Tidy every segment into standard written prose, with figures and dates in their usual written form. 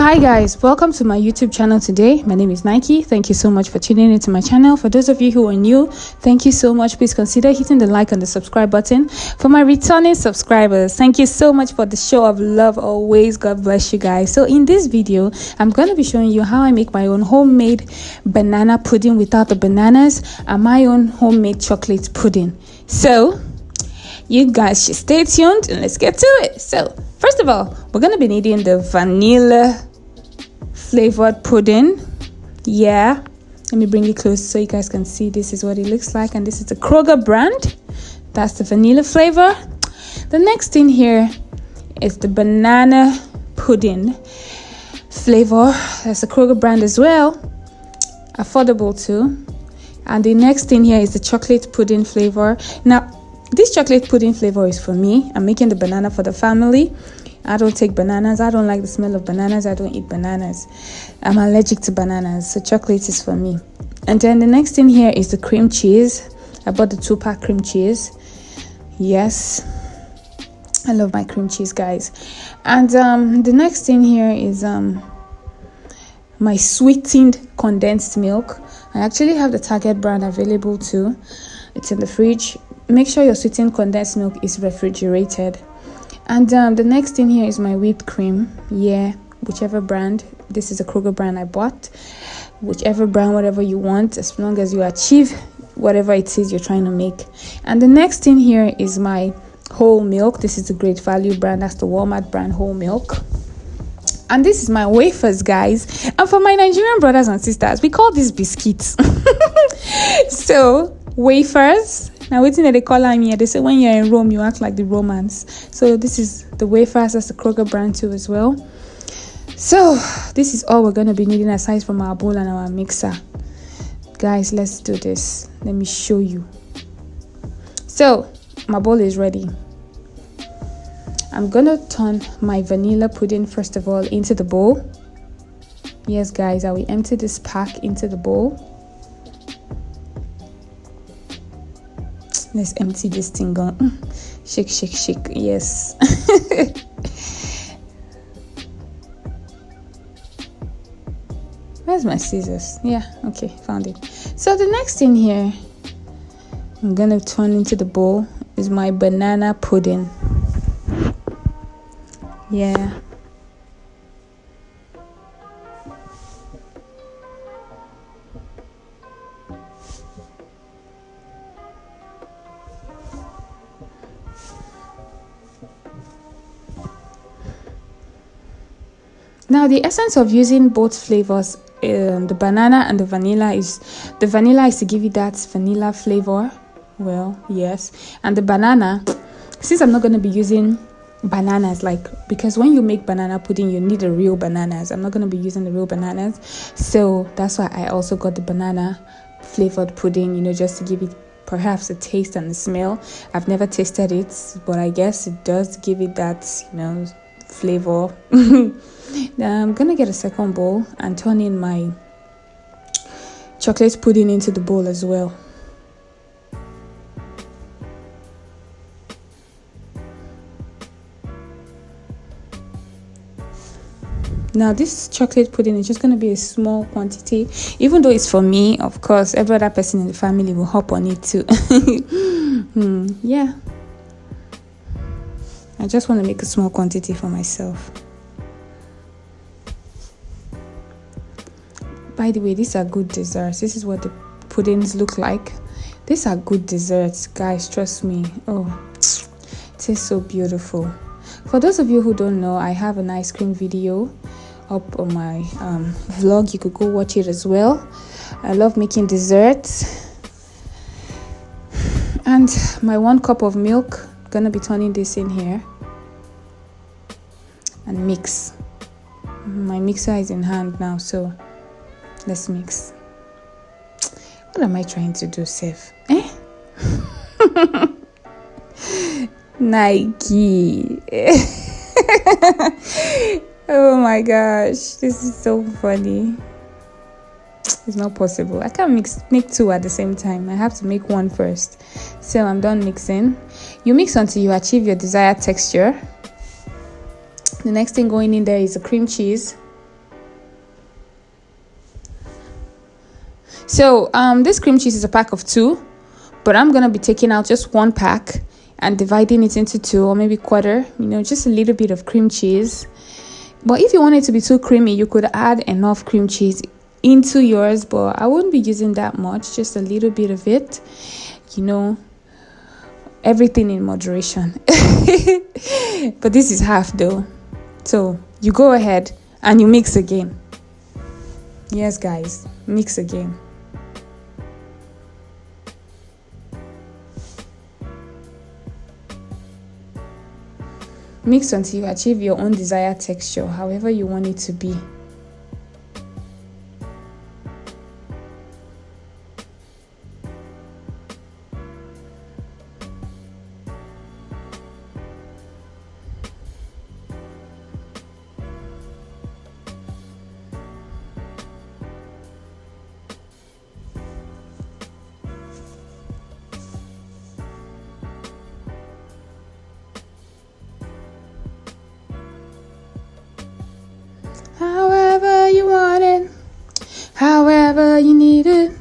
Hi guys, welcome to my YouTube channel today. My name is Nike. Thank you so much for tuning into my channel. For those of you who are new, thank you so much. Please consider hitting the like and the subscribe button. For my returning subscribers, thank you so much for the show of love always. God bless you guys. So in this video, I'm going to be showing you how I make my own homemade banana pudding without the bananas and my own homemade chocolate pudding. So you guys should stay tuned and let's get to it. So first of all, we're going to be needing the vanilla flavored pudding. Yeah, let me bring it close so you guys can see. This is what it looks like, and this is the Kroger brand. That's the vanilla flavor. The next thing here is the banana pudding flavor. That's the Kroger brand as well, affordable too. And the next thing here is the chocolate pudding flavor. Now this chocolate pudding flavor is for me. I'm making the banana for the family. I don't take bananas. I don't like the smell of bananas. I don't eat bananas. I'm allergic to bananas, so chocolate is for me. And then the next thing here is the cream cheese. I bought the 2-pack cream cheese. Yes, I love my cream cheese, guys. And the next thing here is my sweetened condensed milk. I actually have the Target brand available too. It's in the fridge. Make sure your sweetened condensed milk is refrigerated. And the next thing here is my whipped cream. Yeah, whichever brand. This is a Kroger brand I bought. Whichever brand, whatever you want, as long as you achieve whatever it is you're trying to make. And the next thing here is my whole milk. This is the Great Value brand. That's the Walmart brand whole milk. And this is my wafers, guys. And for my Nigerian brothers and sisters, we call these biscuits. So wafers. Now waiting that they call on me, they say when you're in Rome you act like the Romans. So this is the wafers. That's the Kroger brand too as well. So this is all we're going to be needing aside from our bowl and our mixer. Guys, let's do this. Let me show you. So my bowl is ready. I'm gonna turn my vanilla pudding first of all into the bowl. Yes guys, I will empty this pack into the bowl. Let's empty this thing on. Shake, shake, shake. Yes. Where's my scissors? Yeah, okay, found it. So the next thing here I'm gonna turn into the bowl is my banana pudding. Yeah. Now the essence of using both flavors, the banana and the vanilla is to give you that vanilla flavor. Well, yes. And the banana, since I'm not going to be using bananas, because when you make banana pudding you need the real bananas. I'm not going to be using the real bananas, so that's why I also got the banana flavored pudding, just to give it perhaps a taste and a smell. I've never tasted it, but I guess it does give it that flavor. Now I'm gonna get a second bowl and turn in my chocolate pudding into the bowl as well. Now this chocolate pudding is just going to be a small quantity, even though it's for me. Of course, every other person in the family will hop on it too. Yeah, I just want to make a small quantity for myself. By the way, these are good desserts. This is what the puddings look like. These are good desserts, guys, trust me. Oh, it tastes so beautiful. For those of you who don't know, I have an ice cream video up on my vlog. You could go watch it as well. I love making desserts. And my 1 cup of milk, gonna be turning this in here and mix. My mixer is in hand now, so let's mix. What am I trying to do, Seth? Nike. Oh my gosh, this is so funny. It's not possible. I can't make two at the same time. I have to make one first. So I'm done mixing. You mix until you achieve your desired texture. The next thing going in there is the cream cheese. So this cream cheese is a pack of 2, but I'm gonna be taking out just 1 pack and dividing it into 2, or maybe quarter, just a little bit of cream cheese. But if you want it to be too creamy, you could add enough cream cheese into yours, but I wouldn't be using that much, just a little bit of it, everything in moderation. But this is half though, so you go ahead and you mix again. Yes guys, mix again. Mix until you achieve your own desired texture, however you want it to be. However you want it, however you need it.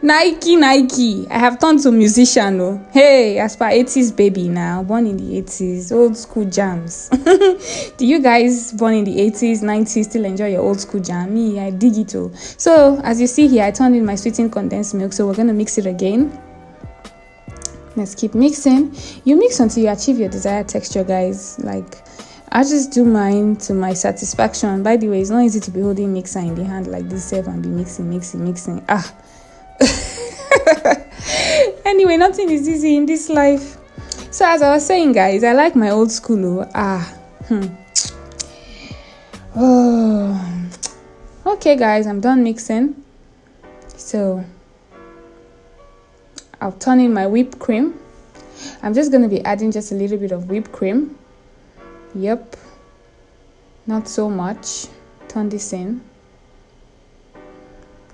Nike. I have turned to musician. Oh. Hey, as per 80s baby now, born in the 80s, old school jams. Do you guys born in the 80s, 90s still enjoy your old school jam? Me, I dig it too. So as you see here, I turned in my sweetened condensed milk, so we're gonna mix it again. Let's keep mixing. You mix until you achieve your desired texture, guys. Like, I just do mine to my satisfaction. By the way, it's not easy to be holding mixer in the hand like this and be mixing. Anyway, nothing is easy in this life. So as I was saying, guys, I like my old school. Okay guys, I'm done mixing. So I'll turn in my whipped cream. I'm just going to be adding just a little bit of whipped cream. Yep, not so much. Turn this in.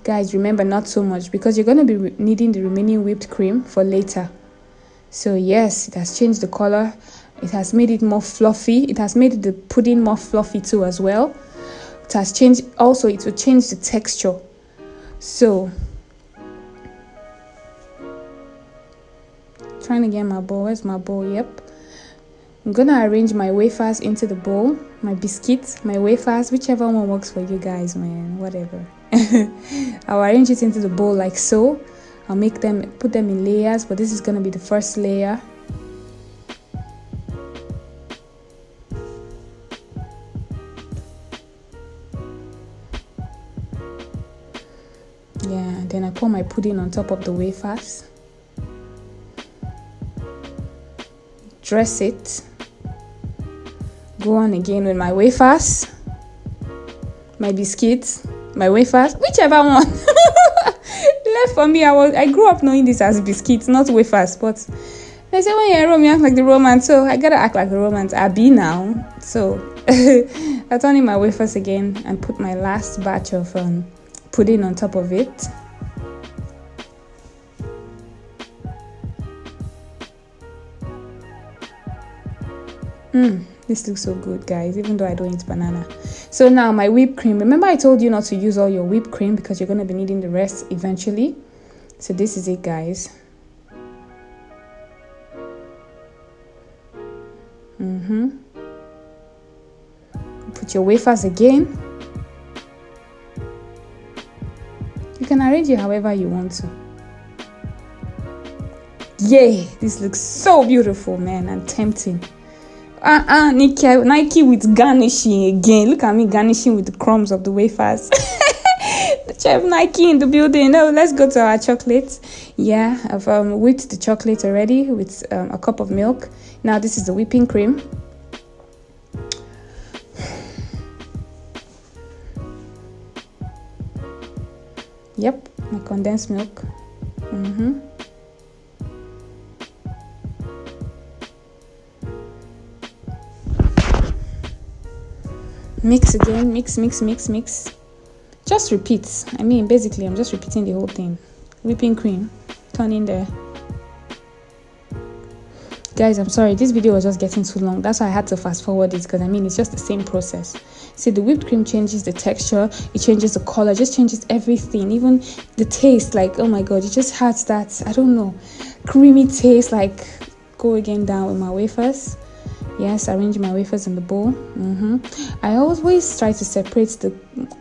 Guys, remember, not so much, because you're going to be needing the remaining whipped cream for later. So yes, it has changed the color. It has made it more fluffy. It has made the pudding more fluffy too as well. It has changed, also it will change the texture. So trying to get my bowl. Where's my bowl? Yep. I'm gonna arrange my wafers into the bowl, my biscuits, my wafers, whichever one works for you guys, man, whatever. I'll arrange it into the bowl like so. I'll put them in layers, but this is gonna be the first layer. Yeah, then I pour my pudding on top of the wafers. Dress it. Go on again with my wafers, my biscuits, my wafers, whichever one left for me. I grew up knowing this as biscuits, not wafers, but they say when you're a Roman, you act like the Romans, so I gotta act like the Romans. I be now. So I turn in my wafers again and put my last batch of pudding on top of it. This looks so good, guys, even though I don't eat banana. So now my whipped cream. Remember I told you not to use all your whipped cream because you're going to be needing the rest eventually. So this is it, guys. Put your wafers again. You can arrange it however you want to. Yay, this looks so beautiful, man, and tempting. Nike with garnishing again. Look at me garnishing with the crumbs of the wafers. The chef Nike in the building. No, let's go to our chocolate. Yeah, I've whipped the chocolate already with a cup of milk. Now this is the whipping cream. Yep, my condensed milk. Mix again, mix. Just repeat. I mean, basically, I'm just repeating the whole thing. Whipping cream, turn in there. Guys, I'm sorry, this video was just getting too long. That's why I had to fast forward it, because I mean, it's just the same process. See, the whipped cream changes the texture, it changes the color, just changes everything, even the taste. Like, oh my god, it just has that, I don't know, creamy taste. Like, go again down with my wafers. Yes, arrange my wafers in the bowl. I always try to separate the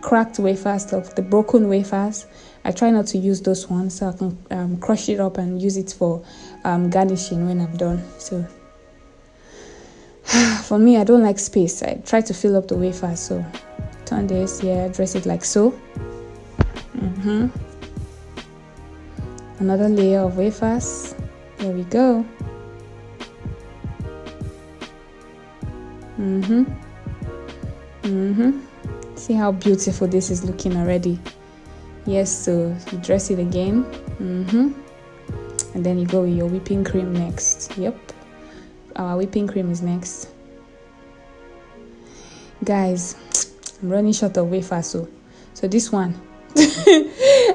cracked wafers, the broken wafers. I try not to use those ones, so I can crush it up and use it for garnishing when I'm done. So for me, I don't like space. I try to fill up the wafers. So turn this, yeah, dress it like so. Another layer of wafers. There we go. See how beautiful this is looking already. Yes, so you dress it again. And then you go with your whipping cream next. Yep, our whipping cream is next. Guys, I'm running short of wafers, so this one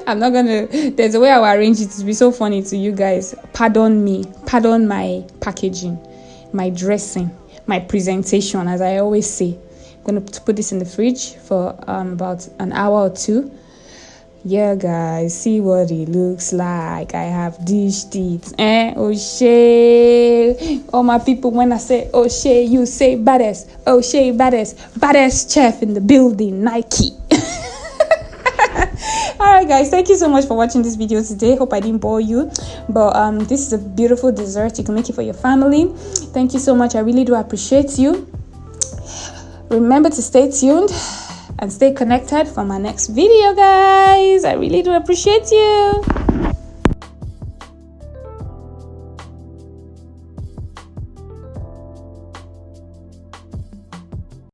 I'm not gonna, there's a way I will arrange it to be so funny to you guys. Pardon me, pardon my packaging, my dressing, my presentation, as I always say. I'm gonna put this in the fridge for about an hour or two. Yeah, guys, see what it looks like. I have dished it. O'Shea. All my people, when I say O'Shea, you say baddest. O'Shea, baddest chef in the building, Nike. Alright guys, thank you so much for watching this video today. Hope I didn't bore you, but this is a beautiful dessert. You can make it for your family. Thank you so much. I really do appreciate you. Remember to stay tuned and stay connected for my next video, guys. I really do appreciate you.